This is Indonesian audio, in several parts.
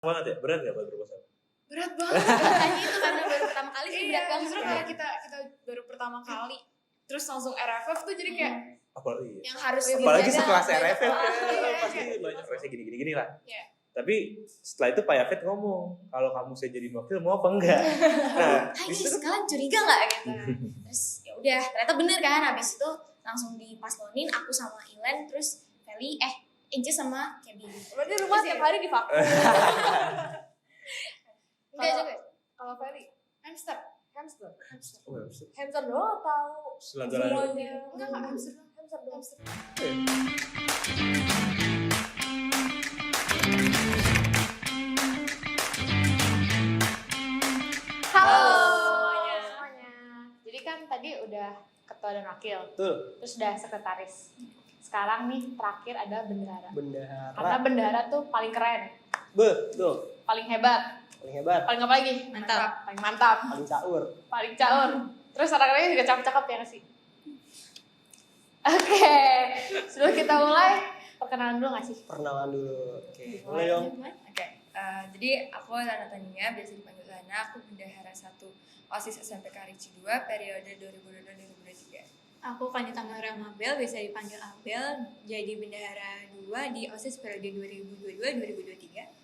banget ya? Berat gak buat proposal? Berat banget. Makanya itu karena baru pertama kali sih berat banget. Justru karena kita baru pertama kali terus langsung RFF tuh jadi kayak Apalagi yang harus apalagi dijaga. sekelas RFF ya, Iya, pasti iya. banyak rese gini lah. Iya. Tapi setelah itu Pak Yafet ngomong, kalau kamu saya jadi wakil mau apa enggak? Nah, Hai disitu guys, kalian curiga nggak gitu? Terus ya udah, ternyata bener kan. Habis itu langsung dipaslonin aku sama Ilen, terus Feli, Inci sama Kevin. Berarti rumah tiap hari di vakum. Enggak juga. Kalau Feli hamster. Oh, hamster. Hamster doang atau Selanjutnya. enggak hamster doang. Halo semuanya. Jadi kan tadi udah ketua dan wakil. Betul. Terus udah sekretaris. Sekarang nih terakhir ada bendahara. Bendahara. Karena bendahara tuh paling keren, Betul. paling hebat, Paling hebat, paling apa lagi? Mantap. Paling mantap, paling caur. paling caur. Terus orang-orangnya juga cakep-cakep ya nggak sih? Oke, sebelum kita mulai, perkenalan dulu nggak sih? Perkenalan dulu. Oke, mulai dong. Oke, jadi aku Lana Tania, biasa dipanggil Lana. Aku bendahara 1 OSIS SMPK Ricci 2 periode 2022-2023. Aku Kanita Mahara Mabel, biasa dipanggil Abel, jadi bendahara 2 di OSIS periode 2022-2023.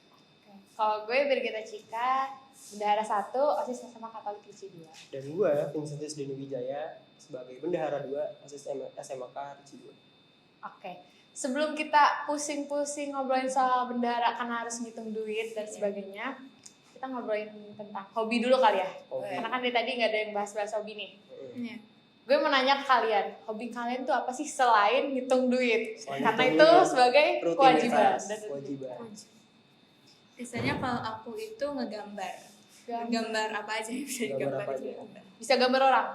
Kalau gue Birgita Cika, bendahara 1 OSIS SMA Katolik Ricci 2. Dan gue, Vincentius Deni Wijaya, sebagai bendahara 2 OSIS SMK Ricci 2. Oke, sebelum kita pusing-pusing ngobrolin soal bendahara karena harus ngitung duit dan sebagainya, kita ngobrolin tentang hobi dulu kali ya. Hobi. Karena kan dari tadi nggak ada yang bahas-bahas hobi nih. Iya. Gue mau nanya ke kalian, hobi kalian tuh apa sih selain ngitung duit? Selain Karena ngitung itu duit, sebagai kewajiban. Rutinitas, kewajiban. Biasanya kalau aku itu ngegambar. Gambar apa aja yang bisa Gambar digambar apa itu. aja? Bisa gambar orang?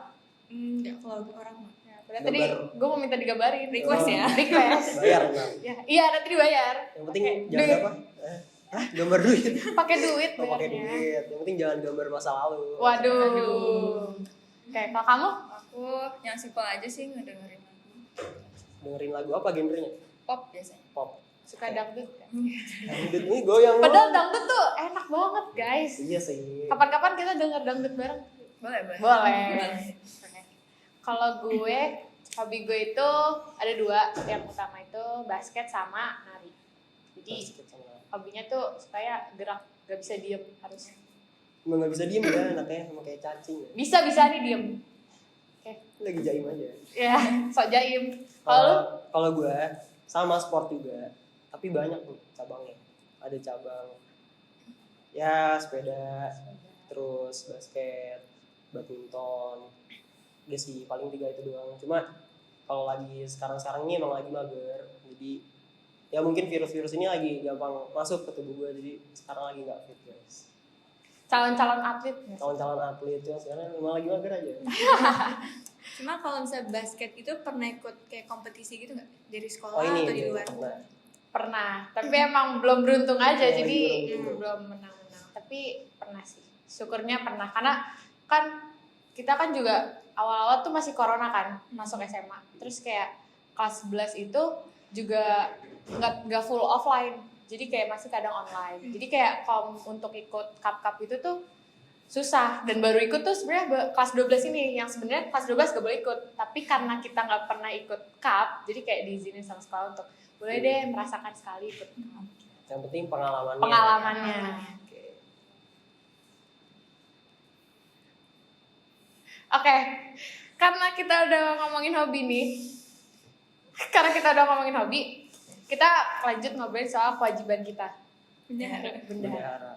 Enggak, kalau orang mah. Ya, padahal tadi Gambar. gue mau minta digambarin. Request ya? Request. Bayar enam. Ya, iya nanti dibayar. Yang penting Pakai jangan duit. apa? Gambar duit. Pakai duit Oh, pakai bayarnya. duit. Yang penting jangan gambar masa lalu. Waduh. Oke, kalau kamu? Aku yang simpel aja sih ngedengerin lagu. Dengerin lagu apa genrenya? Pop biasanya. Pop. Suka dangdut kan? Dangdut ini goyang. Padahal dangdut tuh enak banget guys. Iya sih. Kapan-kapan kita denger dangdut bareng? Boleh. Boleh. Oke. Kalau gue, hobi gue itu ada 2. Yang utama itu basket sama nari. Jadi Basket sama. hobinya tuh supaya gerak, gak bisa diem harus. Emang nggak bisa diem ya anaknya sama kayak cacing ya. Bisa nih diem. Oke. Lagi jaim aja. Ya, sok jaim. Kalau lu? Kalau gue sama sport juga, tapi banyak tuh cabangnya. Ada cabang ya sepeda, terus basket, badminton. Udah sih paling 3 itu doang. Cuma kalau lagi sekarang ini emang lagi mager. Jadi ya mungkin virus-virus ini lagi gampang masuk ke tubuh gue. Jadi sekarang lagi nggak fit guys. calon-calon atlet. Calon-calon atlet tuh sekarang emang lagi mager aja. Cuma kalau misalnya basket itu pernah ikut kayak kompetisi gitu nggak? Dari sekolah Oh ini atau di luar? Pernah, tapi emang belum beruntung aja, Oh, jadi belum beruntung. belum menang-menang. Tapi pernah sih, syukurnya pernah. Karena kan kita kan juga awal-awal tuh masih corona kan, masuk SMA. Terus kayak kelas 11 itu juga nggak full offline, jadi kayak masih kadang online. Jadi kayak kalau untuk ikut cup itu tuh susah, dan baru ikut tuh sebenarnya kelas 12 ini, yang sebenarnya kelas 12 gak boleh ikut, tapi karena kita nggak pernah ikut cup, jadi kayak diizinin sama sekolah untuk boleh deh merasakan sekali ikut cup. Yang penting pengalamannya. Pengalamannya. Oke, karena kita udah ngomongin hobi nih, kita lanjut ngobrolin soal kewajiban kita. Bendahara. Bendahara.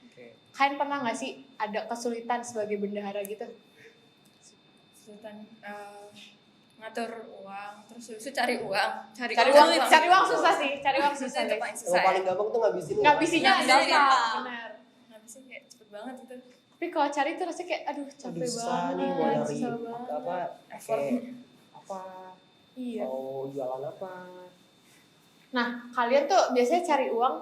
Oke. Kalian pernah nggak sih ada kesulitan sebagai bendahara gitu? Kesulitan ngatur uang, terus cari uang. Cari uang susah sih, cari uang susah Itu guys. paling Yang susah paling ya. gampang tuh ngabisin. Ngabisinya Ngabisinnya gampang, gampang. benar. Ngabisin kayak cepet banget gitu. Tapi kalau cari tuh rasanya kayak aduh capek Aduh, susah banget, nih mau nyari susah banget. apa? Effort. Apa? Iya. Mau jualan apa? Nah, kalian tuh biasanya cari uang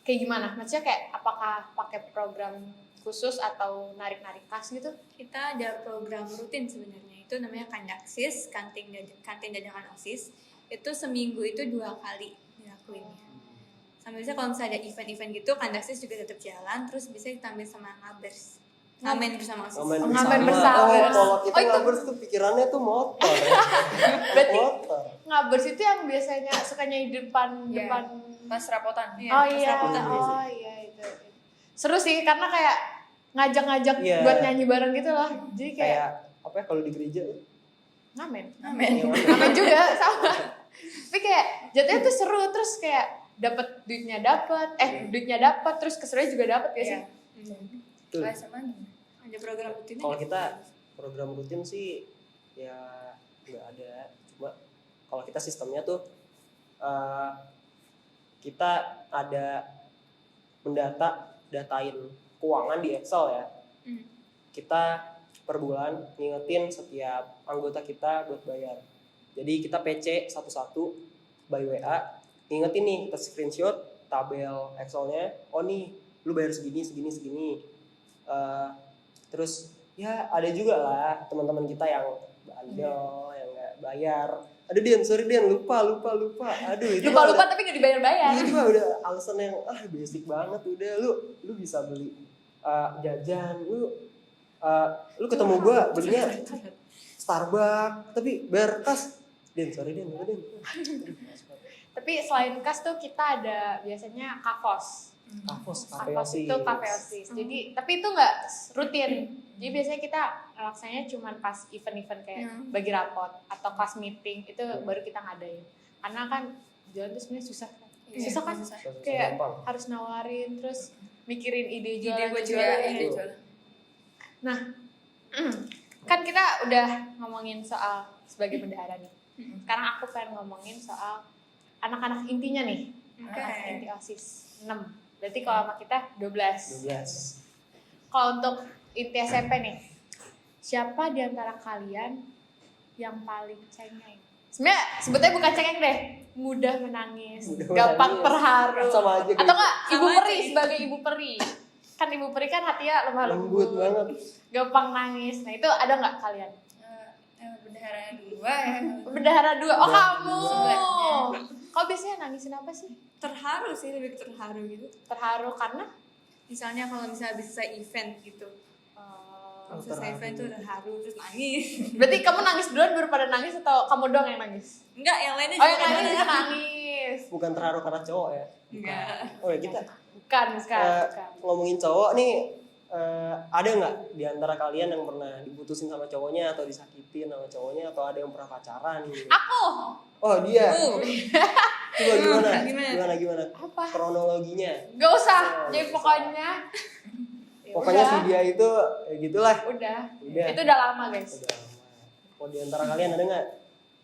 kayak gimana? Maksudnya kayak apakah pakai program khusus atau narik-narik kas gitu? Kita ada program rutin sebenarnya, itu namanya Kandaksis, kantin jajakan OSIS. Itu seminggu itu 2 kali dilakuinnya. Sama biasanya kalau misalnya ada event-event gitu, Kandastis juga tetap jalan, terus bisa ditambah sama ngabers. Ngamen bersama OSIS. Ngamen bersama. Oh, kalau kita Oh, itu- ngabers tuh pikirannya tuh motor. Ya. Berarti Motor. ngabers itu yang biasanya sukanya di depan Iya. depan. Pas rapotan. Oh pas iya, rapotan biasanya. oh iya itu. Seru sih karena kayak ngajak-ngajak Iya. buat nyanyi bareng gitu loh. Jadi kayak Kayak apa ya kalau di gereja? ngamen. Ngamen. Ngamen juga sama. Tapi kayak jatuhnya tuh seru terus kayak duitnya dapat, terus keseruannya juga dapat ya sih. Iya. Tuh. Kalau SMA gimana? Ada program rutinnya? Kalau kita program rutin sih ya nggak ada. Cuma kalau kita sistemnya tuh kita ada datain keuangan di Excel ya. Kita per bulan ngingetin setiap anggota kita buat bayar. Jadi kita PC satu-satu by WA, ngingetin nih, kita screenshot tabel Excel-nya. Oh nih, lu bayar segini. Terus ya ada juga lah teman-teman kita yang bandel, yang nggak bayar. Aduh Dian, sorry Dian, lupa. Aduh itu mah Lupa tapi nggak dibayar-bayar. itu mah udah alasan yang basic banget udah. Lu bisa beli jajan, lu ketemu gua belinya Starbucks tapi bayar kas. Dian, sorry Dian. Tapi selain kas tuh kita ada biasanya kafos. Kafos Itu kafe osis. Jadi tapi itu nggak rutin. Jadi biasanya kita laksanya cuma pas event-event kayak bagi rapot atau kelas meeting itu baru kita ngadain. Karena kan jalan tuh sebenarnya susah kan. Iya, Susah kan? susah. Kayak Gampang. harus nawarin terus mikirin ide Ide jualan. buat jualan. Nah, kan kita udah ngomongin soal sebagai bendahara nih. Sekarang aku pengen ngomongin soal anak-anak intinya nih. Anak inti OSIS 6. Berarti kalau sama kita 12. 12. Kalau untuk inti SMP nih, siapa di antara kalian yang paling cengeng? Sebenarnya sebetulnya bukan cengeng deh, mudah menangis, Mudah gampang menangis. terharu. Sama aja gitu. Atau enggak ibu Sama peri aja. sebagai ibu peri. Kan ibu peri kan hatinya lemah Lembut banget. gampang nangis. Nah, itu ada nggak kalian? Bendahara 2 ya. Bendahara 2. Oh, Bendahara kamu. dua. Kau biasanya nangisin apa sih? Terharu sih, lebih terharu gitu. Terharu karena Misalnya kalau misalnya habis selesai event gitu. Habis selesai terharu. event tuh terharu terus nangis. berarti kamu nangis duluan baru pada nangis atau kamu doang yang nangis? Enggak, yang lainnya Oh, juga yang lainnya ada. juga nangis. Bukan terharu karena cowok ya. Enggak. Oh ya kita Bukan. ngomongin cowok nih, ada nggak di antara kalian yang pernah diputusin sama cowoknya atau disakitin sama cowoknya atau ada yang pernah pacaran gitu? Aku. Oh dia. Coba gimana? Apa? Kronologinya. Gak usah. Oh, Jadi nggak pokoknya. Ya Pokoknya udah. si dia itu ya gitulah. Udah. Udah. Itu udah lama guys. Udah lama. Oh di antara kalian ada nggak?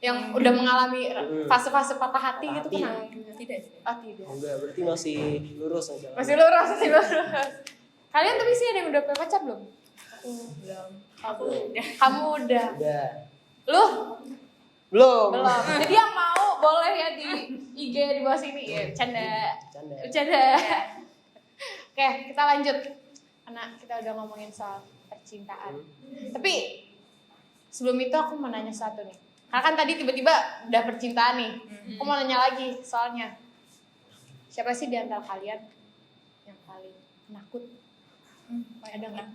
Yang udah mengalami Hmm. fase-fase patah hati Patah gitu hati. pernah? Tidak. Oh tidak. Enggak, berarti masih lurus aja. Masih lurus. Kalian tapi sih ada yang udah punya pacar belum? Belum. Aku udah. Kamu udah. Udah. Lu? Belum. Belum. Jadi yang mau boleh ya di IG di bawah sini. Ya, bercanda. Canda. Bercanda. Oke, kita lanjut. Karena kita udah ngomongin soal percintaan. Tapi sebelum itu aku mau nanya satu nih. Karena kan tadi tiba-tiba udah percintaan nih. Aku mau nanya lagi soalnya. Siapa sih di antara kalian yang paling penakut? Ada nggak?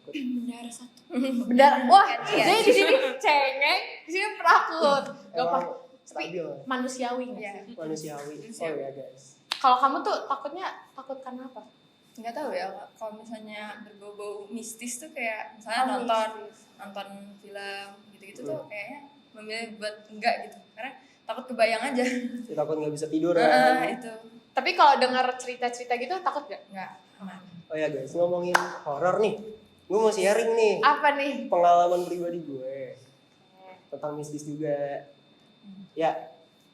Bendahara 1. Benar. Wah, Iya. jadi di sini cengeng, di sini penakut. Gak apa. Emang Tapi stabil ya? manusiawi nggak Iya. sih? Manusiawi. Oh ya guys. Kalau kamu tuh takutnya takut karena apa? Nggak tahu ya, kalau misalnya berbau-bau mistis tuh kayak misalnya Oh, nonton film gitu-gitu tuh kayaknya memilih buat enggak gitu karena takut kebayang aja. Ya, takut nggak bisa tidur ya. Itu Tapi kalau dengar cerita-cerita gitu takut gak? enggak aman. Oh ya guys, ngomongin horor nih. Gue mau sharing nih Apa nih? pengalaman pribadi gue tentang mistis juga. Ya,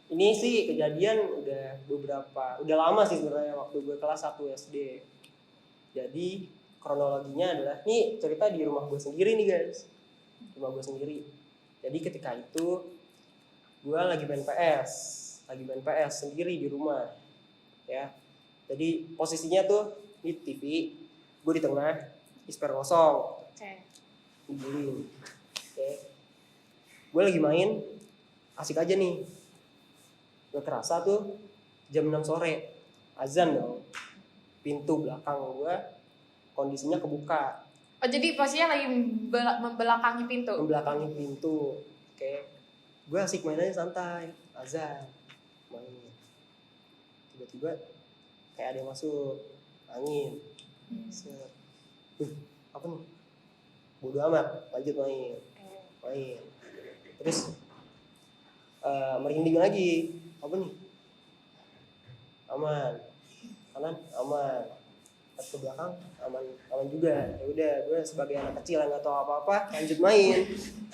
ini sih kejadian udah lama sih sebenarnya waktu gue kelas 1 SD. Jadi kronologinya adalah nih cerita di rumah gue sendiri nih guys. Rumah gue sendiri. Jadi ketika itu gue lagi main PS sendiri di rumah. Ya. Jadi posisinya tuh di TV, gue di tengah, spare kosong. Oke. Dibully. Oke. Gue lagi main, asik aja nih. Gak kerasa tuh jam 6 sore. azan dong, pintu belakang gue kondisinya kebuka, Oh jadi posisinya lagi membelakangi pintu. membelakangi pintu. Kayak gue asik main aja santai, azan main, tiba-tiba kayak ada yang masuk angin. Set. Apa nih, bodo amat, lanjut main. Terus merinding lagi, apa nih, aman, kanan aman, pas ke belakang aman juga. Ya udah, gue sebagai anak kecil yang nggak tahu apa-apa lanjut main,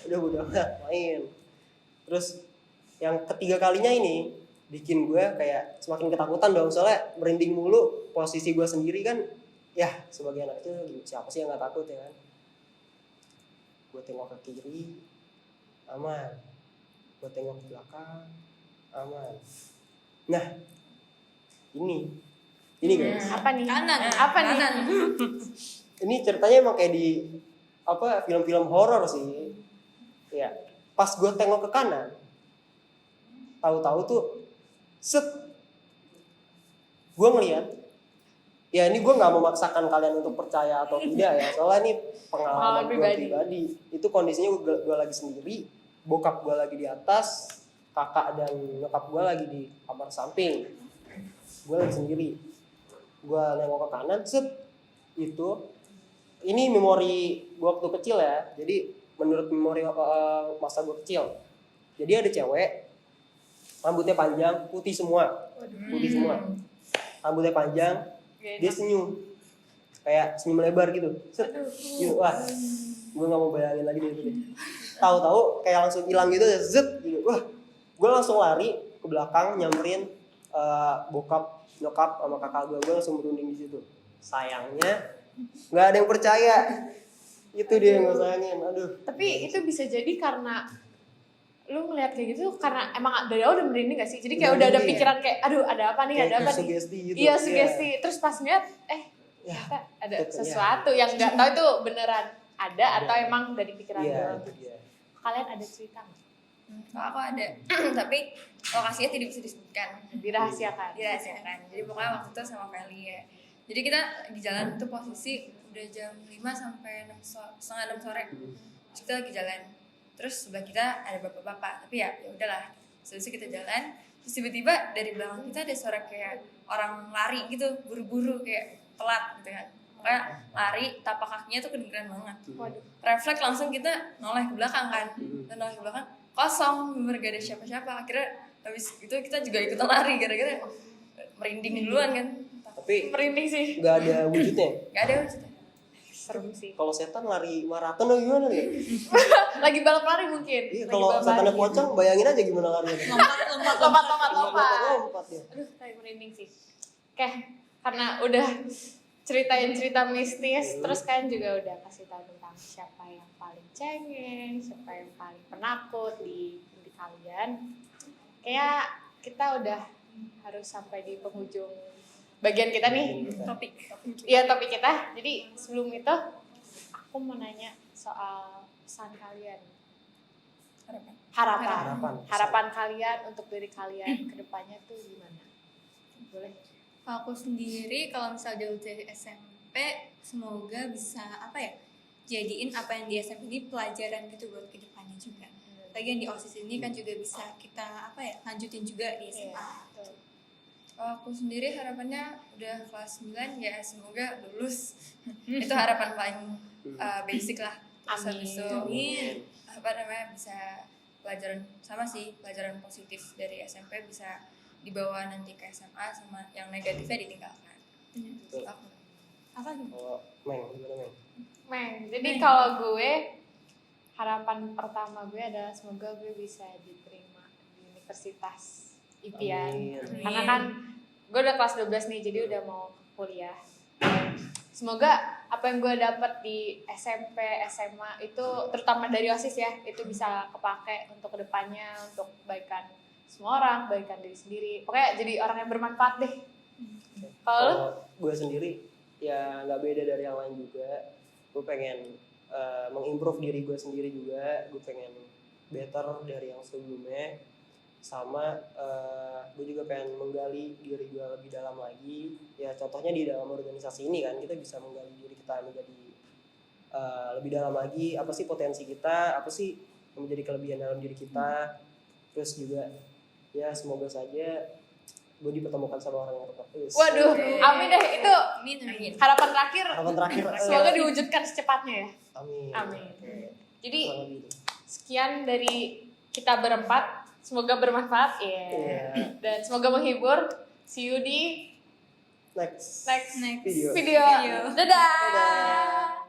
udah bodo amat main. Terus yang ketiga kalinya ini bikin gue kayak semakin ketakutan dong, soalnya merinding mulu. Posisi gue sendiri kan, ya sebagai anak kecil siapa sih yang nggak takut ya kan. Gue tengok ke kiri aman, gue tengok ke belakang aman. Nah ini guys, Apa nih? Kanan. Apa nih? Kanan. ini ceritanya emang kayak di apa, film-film horor sih ya. Pas gue tengok ke kanan, tahu-tahu tuh set, gue ngeliat, ya ini gue nggak memaksakan kalian untuk percaya atau tidak ya, soalnya ini pengalaman gue pribadi. Itu kondisinya gue lagi sendiri, bokap gue lagi di atas, kakak dan nyokap gue lagi di kamar samping, gue lagi sendiri. Gue nengok ke kanan, set, itu ini memori gue waktu kecil ya, jadi menurut memori masa gue kecil. Jadi ada cewek, rambutnya panjang, putih semua, rambutnya panjang, dia senyum, kayak senyum lebar gitu, set, gitu. Wah, gue nggak mau bayangin lagi gitu deh. Tahu-tahu kayak langsung hilang gitu, zet, gitu. Wah, gue langsung lari ke belakang, nyamperin bokap, nyokap sama kakak gue langsung berunding di situ. Sayangnya nggak ada yang percaya. Itu dia yang gue sayangin. Aduh. Tapi itu bisa jadi karena lu ngeliat kayak gitu karena emang dari awal udah merinding gak sih? Jadi kayak udah ada pikiran kayak aduh ada apa nih, ada apa nih? Sugesti gitu. Iya sugesti. Terus pas ngeliat Ya, ternyata ada itu, sesuatu yang nggak tahu itu beneran ada atau emang dari pikiran Iya, doang. itu dia. Kalian ada cerita nggak? Kalau aku ada, tapi lokasinya tidak bisa disebutkan, Dirahasiakan. dirahasiakan. Jadi pokoknya waktu itu sama Feli ya. Jadi kita di jalan tuh posisi udah jam 5 sampai 6 setengah 6 sore. Terus kita lagi jalan. Terus sebelah kita ada bapak-bapak, tapi ya udahlah. Terus kita jalan, terus tiba-tiba dari belakang kita ada suara kayak orang lari gitu, buru-buru kayak telat gitu kan. Pokoknya lari, tapak kakinya tuh kedengeran banget. Waduh. Refleks langsung kita noleh ke belakang kan. Dan noleh ke belakang, kosong, bener gak ada siapa-siapa. Akhirnya habis itu kita juga ikutan lari gara-gara merinding duluan kan. Tapi Merinding sih. nggak ada wujudnya. Gak ada wujudnya. Serem sih. Kalau setan lari maraton atau gimana nih? Lagi balap lari mungkin. Iya, Lagi kalau balap setannya lari. pocong, bayangin aja gimana larinya. Lompat ya. Aduh, kayak merinding sih. Oke, karena udah ceritain cerita mistis, terus kalian juga udah kasih tahu tentang siapa yang paling cengeng, siapa yang paling penakut di kalian. Kayak kita udah harus sampai di penghujung bagian kita nih, topik kita. Jadi sebelum itu aku mau nanya soal pesan kalian, harapan kalian untuk diri kalian ke depannya tuh gimana? Boleh? Kalau aku sendiri kalau misal jauh dari SMP semoga bisa jadiin apa yang di SMP ini pelajaran gitu buat kedepannya juga. Lagian di OSIS ini kan juga bisa kita lanjutin juga di SMA. Kalau aku sendiri harapannya udah kelas 9 ya semoga lulus. Itu harapan paling basic lah. Terus habis itu bisa pelajaran sama sih, pelajaran positif dari SMP bisa dibawa nanti ke SMA, sama yang negatifnya ditinggalkan. Betul. Apa nih? Kalau gimana Meng? Jadi kalau gue harapan pertama gue adalah semoga gue bisa diterima di Universitas Impian. Amin. Karena kan gue udah kelas 12 nih, jadi udah mau kuliah. Semoga apa yang gue dapet di SMP, SMA itu terutama dari OSIS ya, itu bisa kepake untuk kedepannya, untuk kebaikan semua orang, kebaikan diri sendiri. Pokoknya jadi orang yang bermanfaat deh. Kalau gue sendiri ya nggak beda dari yang lain juga. Gue pengen mengimprove diri gue sendiri juga. Gue pengen better dari yang sebelumnya. sama gue juga pengen menggali diri gue lebih dalam lagi. Ya contohnya di dalam organisasi ini kan kita bisa menggali diri kita menjadi lebih dalam lagi, apa sih potensi kita, apa sih yang menjadi kelebihan dalam diri kita. Terus juga ya semoga saja gue dipertemukan sama orang yang tepat. Waduh, amin deh, itu Amin. harapan terakhir. Harapan terakhir. Semoga diwujudkan secepatnya ya. Amin. Amin. Oke. Jadi Kurang lebih itu. sekian dari kita berempat, semoga bermanfaat ya. Iya. Dan semoga menghibur. See you di Next next Next video. video. Dadah. Dadah.